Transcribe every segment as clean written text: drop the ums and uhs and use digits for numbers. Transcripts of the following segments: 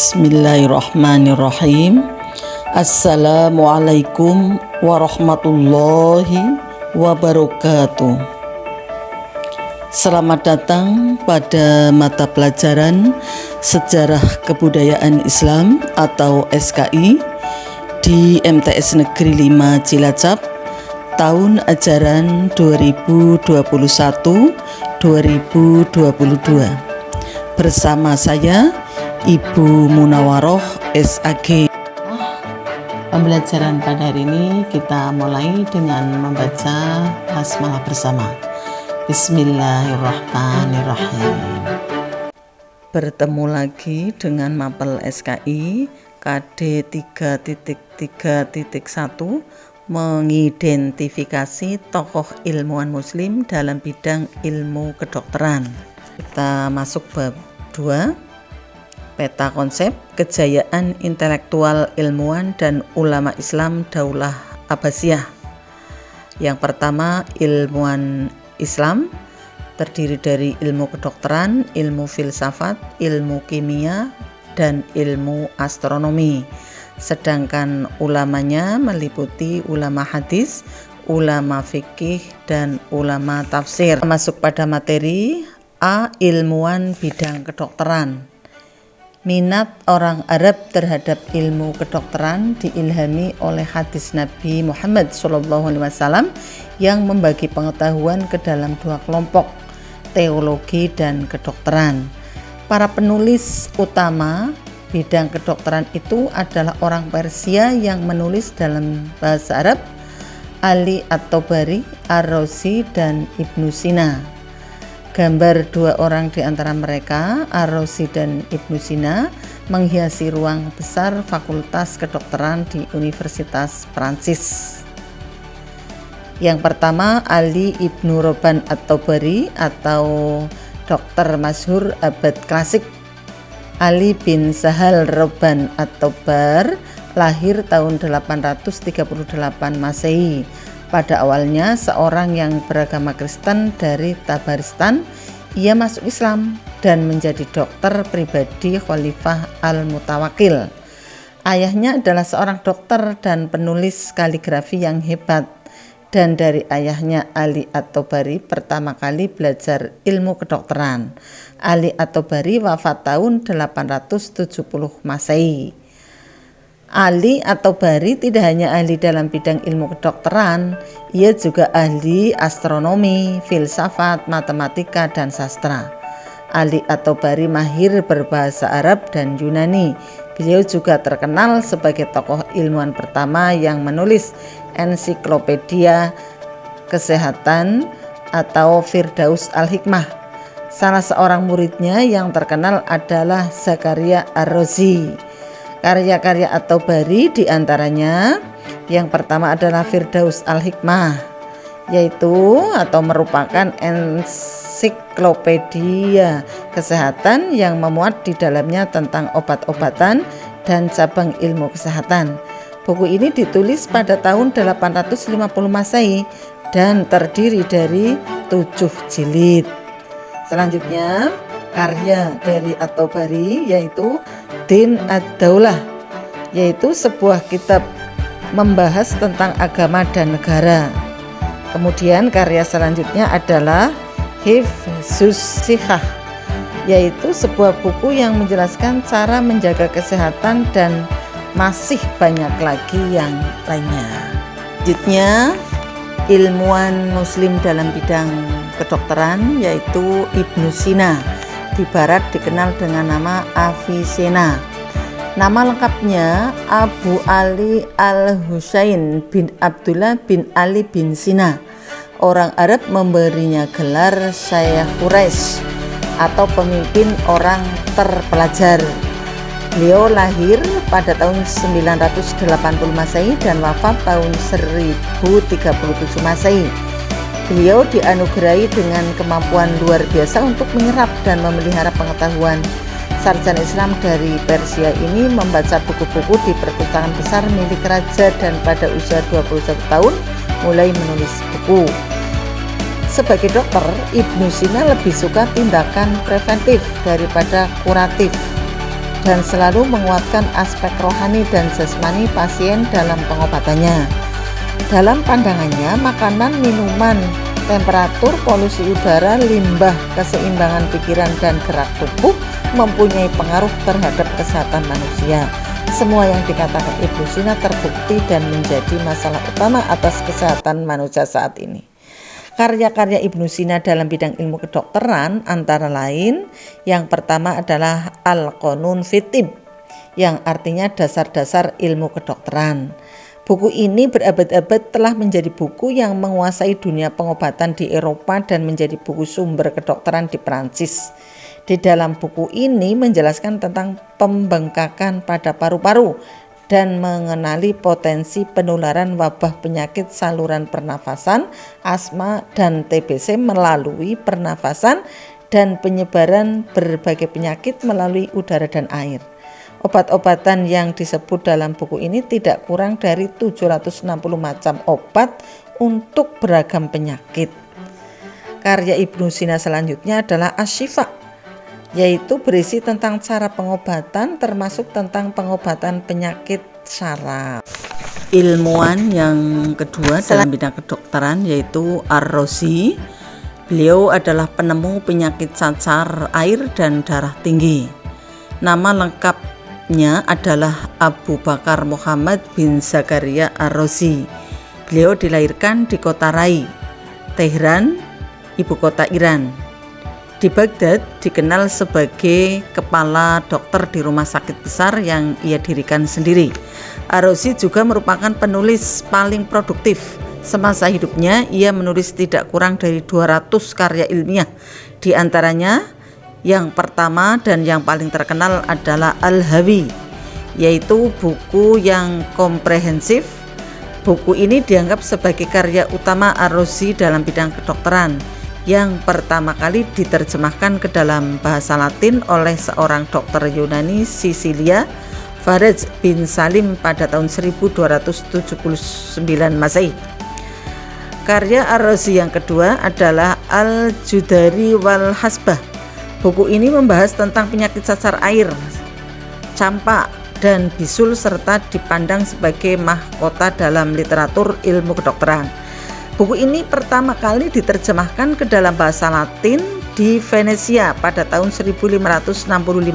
Bismillahirrahmanirrahim. Assalamualaikum warahmatullahi wabarakatuh. Selamat datang pada mata pelajaran Sejarah Kebudayaan Islam atau SKI di MTS Negeri 5 Cilacap tahun ajaran 2021-2022. Bersama saya Ibu Munawaroh SAG. Pembelajaran pada hari ini kita mulai dengan membaca basmalah bersama. Bismillahirrahmanirrahim. Bertemu lagi dengan mapel SKI KD 3.3.1 mengidentifikasi tokoh ilmuwan muslim dalam bidang ilmu kedokteran. Kita masuk bab 2. Peta konsep kejayaan intelektual ilmuwan dan ulama Islam Daulah Abbasiyah. Yang pertama, ilmuwan Islam terdiri dari ilmu kedokteran, ilmu filsafat, ilmu kimia, dan ilmu astronomi. Sedangkan ulamanya meliputi ulama hadis, ulama fikih, dan ulama tafsir. Masuk pada materi A. Ilmuwan bidang kedokteran. Minat orang Arab terhadap ilmu kedokteran diilhami oleh hadis Nabi Muhammad SAW yang membagi pengetahuan ke dalam dua kelompok, teologi dan kedokteran. Para penulis utama bidang kedokteran itu adalah orang Persia yang menulis dalam bahasa Arab, Ali At-Tabari, Ar-Razi, dan Ibnu Sina. Gambar dua orang di antara mereka, Ar-Razi dan Ibnu Sina, menghiasi ruang besar Fakultas Kedokteran di Universitas Prancis. Yang pertama, Ali Ibnu Roban At-Tabari atau dokter masyhur abad klasik. Ali bin Sahal Roban At-Tabar lahir tahun 838 Masehi. Pada awalnya seorang yang beragama Kristen dari Tabaristan, ia masuk Islam dan menjadi dokter pribadi Khalifah Al-Mutawakkil. Ayahnya adalah seorang dokter dan penulis kaligrafi yang hebat, dan dari ayahnya Ali At-Tabari pertama kali belajar ilmu kedokteran. Ali At-Tabari wafat tahun 870 Masehi. Ali At-Tabari tidak hanya ahli dalam bidang ilmu kedokteran, ia juga ahli astronomi, filsafat, matematika, dan sastra. Ali At-Tabari mahir berbahasa Arab dan Yunani. Beliau juga terkenal sebagai tokoh ilmuwan pertama yang menulis ensiklopedia kesehatan atau Firdaus Al-Hikmah. Salah seorang muridnya yang terkenal adalah Zakaria Ar-Razi. Karya-karya At-Tabari diantaranya yang pertama adalah Firdaus Al-Hikmah, yaitu atau merupakan ensiklopedia kesehatan yang memuat di dalamnya tentang obat-obatan dan cabang ilmu kesehatan. Buku ini ditulis pada tahun 850 Masehi dan terdiri dari 7 jilid. Selanjutnya, karya dari At-Tabari yaitu Din Ad-Daulah, yaitu sebuah kitab membahas tentang agama dan negara. Kemudian karya selanjutnya adalah Hifzus Sihah, yaitu sebuah buku yang menjelaskan cara menjaga kesehatan dan masih banyak lagi yang lainnya. Selanjutnya, ilmuwan muslim dalam bidang kedokteran yaitu Ibnu Sina. Di barat dikenal dengan nama Avicenna. Nama lengkapnya Abu Ali Al-Husain bin Abdullah bin Ali bin Sina. Orang Arab memberinya gelar Syekh Quraisy atau pemimpin orang terpelajar. Beliau lahir pada tahun 980 Masehi dan wafat tahun 1037 Masehi. Beliau dianugerahi dengan kemampuan luar biasa untuk menyerap dan memelihara pengetahuan. Sarjana Islam dari Persia ini membaca buku-buku di perpustakaan besar milik raja dan pada usia 21 tahun mulai menulis buku. Sebagai dokter, Ibnu Sina lebih suka tindakan preventif daripada kuratif. dan selalu menguatkan aspek rohani dan jasmani pasien dalam pengobatannya. Dalam pandangannya, makanan, minuman, temperatur, polusi udara, limbah, keseimbangan pikiran dan gerak tubuh mempunyai pengaruh terhadap kesehatan manusia. Semua yang dikatakan Ibnu Sina terbukti dan menjadi masalah utama atas kesehatan manusia saat ini. Karya-karya Ibnu Sina dalam bidang ilmu kedokteran antara lain, yang pertama adalah Al-Qanun fit Tibb, yang artinya dasar-dasar ilmu kedokteran. Buku ini berabad-abad telah menjadi buku yang menguasai dunia pengobatan di Eropa dan menjadi buku sumber kedokteran di Prancis. Di dalam buku ini menjelaskan tentang pembengkakan pada paru-paru dan mengenali potensi penularan wabah penyakit saluran pernafasan, asma dan TBC melalui pernafasan dan penyebaran berbagai penyakit melalui udara dan air. Obat-obatan yang disebut dalam buku ini tidak kurang dari 760 macam obat untuk beragam penyakit. Karya Ibnu Sina selanjutnya adalah Asy-Syifa, yaitu berisi tentang cara pengobatan termasuk tentang pengobatan penyakit saraf. Ilmuwan yang kedua dalam bidang kedokteran yaitu Ar-Razi. Beliau adalah penemu penyakit cacar air dan darah tinggi. Nama lengkapnya adalah Abu Bakar Muhammad bin Zakaria Ar-Razi. Beliau dilahirkan di kota Rai, Tehran, ibu kota Iran. Di Baghdad dikenal sebagai kepala dokter di rumah sakit besar yang ia dirikan sendiri. Ar-Razi juga merupakan penulis paling produktif. Semasa hidupnya ia menulis tidak kurang dari 200 karya ilmiah. Di antaranya yang pertama dan yang paling terkenal adalah Al-Hawi, yaitu buku yang komprehensif. Buku ini dianggap sebagai karya utama Ar-Razi dalam bidang kedokteran, yang pertama kali diterjemahkan ke dalam bahasa Latin oleh seorang dokter Yunani Sisilia, Faraj bin Salim pada tahun 1279 Masehi. Karya Ar-Razi yang kedua adalah Al-Judari wal Hasbah. Buku ini membahas tentang penyakit cacar air, campak, dan bisul serta dipandang sebagai mahkota dalam literatur ilmu kedokteran. Buku ini pertama kali diterjemahkan ke dalam bahasa Latin di Venesia pada tahun 1565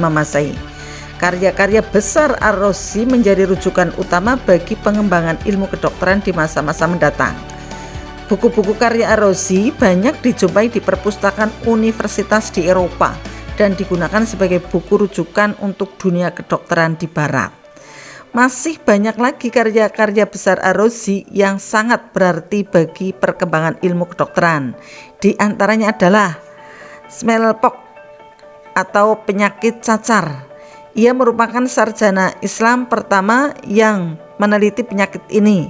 Masehi. Karya-karya besar Ar-Razi menjadi rujukan utama bagi pengembangan ilmu kedokteran di masa-masa mendatang. Buku-buku karya Ar-Razi banyak dijumpai di perpustakaan universitas di Eropa dan digunakan sebagai buku rujukan untuk dunia kedokteran di Barat. Masih banyak lagi karya-karya besar Ar-Razi yang sangat berarti bagi perkembangan ilmu kedokteran. Di antaranya adalah Smallpox atau penyakit cacar. Ia merupakan sarjana Islam pertama yang meneliti penyakit ini.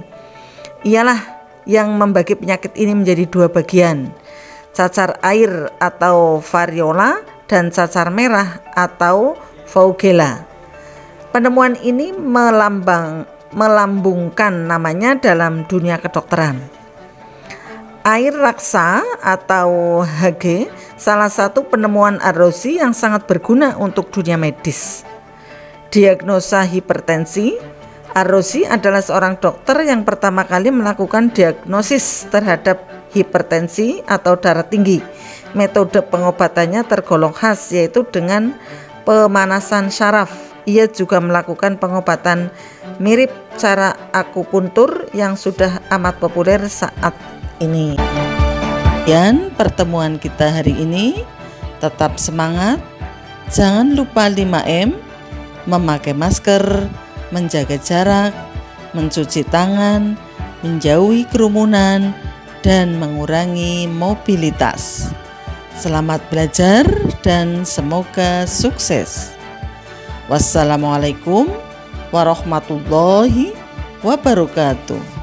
Ialah yang membagi penyakit ini menjadi dua bagian, cacar air atau variola dan cacar merah atau Vaugela. Penemuan ini melambungkan namanya dalam dunia kedokteran. Air raksa atau Hg salah satu penemuan Ar-Razi yang sangat berguna untuk dunia medis. Diagnosa hipertensi. Ar-Razi adalah seorang dokter yang pertama kali melakukan diagnosis terhadap hipertensi atau darah tinggi. Metode pengobatannya tergolong khas, yaitu dengan pemanasan syaraf. Ia juga melakukan pengobatan mirip cara akupuntur yang sudah amat populer saat ini. Dan pertemuan kita hari ini, tetap semangat, jangan lupa 5M, memakai masker, menjaga jarak, mencuci tangan, menjauhi kerumunan, dan mengurangi mobilitas. Selamat belajar dan semoga sukses. Wassalamualaikum warahmatullahi wabarakatuh.